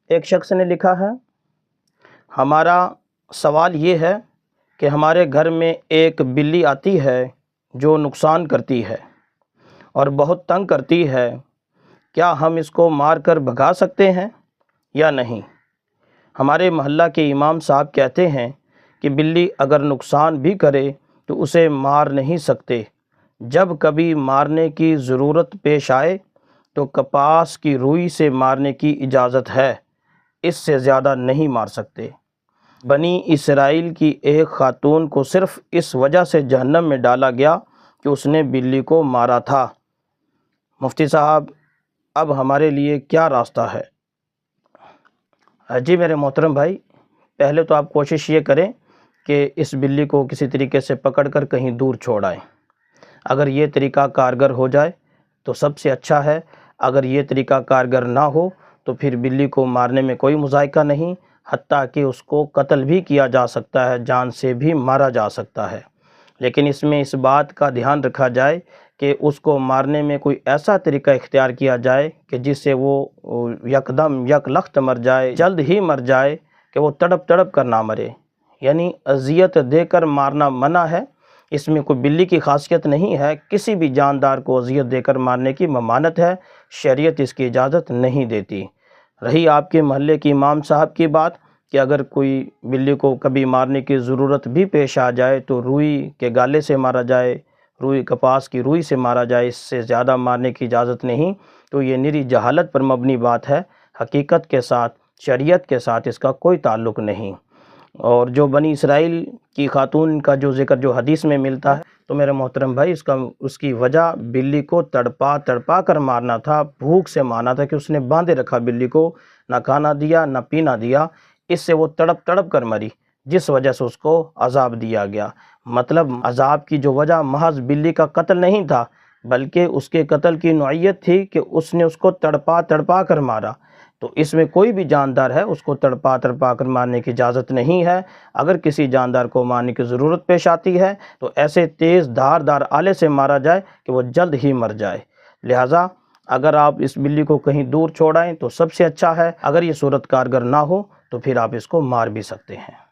ایک شخص نے لکھا ہے، ہمارا سوال یہ ہے کہ ہمارے گھر میں ایک بلی آتی ہے جو نقصان کرتی ہے اور بہت تنگ کرتی ہے، کیا ہم اس کو مار کر بھگا سکتے ہیں یا نہیں؟ ہمارے محلہ کے امام صاحب کہتے ہیں کہ بلی اگر نقصان بھی کرے تو اسے مار نہیں سکتے، جب کبھی مارنے کی ضرورت پیش آئے تو کپاس کی روئی سے مارنے کی اجازت ہے، اس سے زیادہ نہیں مار سکتے۔ بنی اسرائیل کی ایک خاتون کو صرف اس وجہ سے جہنم میں ڈالا گیا کہ اس نے بلی کو مارا تھا۔ مفتی صاحب، اب ہمارے لیے کیا راستہ ہے؟ جی میرے محترم بھائی، پہلے تو آپ کوشش یہ کریں کہ اس بلی کو کسی طریقے سے پکڑ کر کہیں دور چھوڑ آئیں۔ اگر یہ طریقہ کارگر ہو جائے تو سب سے اچھا ہے، اگر یہ طریقہ کارگر نہ ہو تو پھر بلی کو مارنے میں کوئی مذائقہ نہیں، حتیٰ کہ اس کو قتل بھی کیا جا سکتا ہے، جان سے بھی مارا جا سکتا ہے۔ لیکن اس میں اس بات کا دھیان رکھا جائے کہ اس کو مارنے میں کوئی ایسا طریقہ اختیار کیا جائے کہ جس سے وہ یکدم یک لخت مر جائے، جلد ہی مر جائے، کہ وہ تڑپ تڑپ کر نہ مرے۔ یعنی اذیت دے کر مارنا منع ہے، اس میں کوئی بلی کی خاصیت نہیں ہے، کسی بھی جاندار کو اذیت دے کر مارنے کی ممانعت ہے، شریعت اس کی اجازت نہیں دیتی۔ رہی آپ کے محلے کے امام صاحب کی بات کہ اگر کوئی بلی کو کبھی مارنے کی ضرورت بھی پیش آ جائے تو روئی کے گالے سے مارا جائے، روئی کپاس کی روئی سے مارا جائے، اس سے زیادہ مارنے کی اجازت نہیں، تو یہ نری جہالت پر مبنی بات ہے، حقیقت کے ساتھ، شریعت کے ساتھ اس کا کوئی تعلق نہیں۔ اور جو بنی اسرائیل کی خاتون کا جو ذکر جو حدیث میں ملتا ہے، تو میرے محترم بھائی اس کی وجہ بلی کو تڑپا تڑپا کر مارنا تھا، بھوک سے مارنا تھا کہ اس نے باندھے رکھا بلی کو، نہ کھانا دیا نہ پینا دیا، اس سے وہ تڑپ تڑپ کر مری، جس وجہ سے اس کو عذاب دیا گیا۔ مطلب عذاب کی جو وجہ محض بلی کا قتل نہیں تھا، بلکہ اس کے قتل کی نوعیت تھی کہ اس نے اس کو تڑپا تڑپا کر مارا۔ تو اس میں کوئی بھی جاندار ہے اس کو تڑپا تڑپا کر مارنے کی اجازت نہیں ہے۔ اگر کسی جاندار کو مارنے کی ضرورت پیش آتی ہے تو ایسے تیز دھار آلے سے مارا جائے کہ وہ جلد ہی مر جائے۔ لہٰذا اگر آپ اس بلی کو کہیں دور چھوڑائیں تو سب سے اچھا ہے، اگر یہ صورت کارگر نہ ہو تو پھر آپ اس کو مار بھی سکتے ہیں۔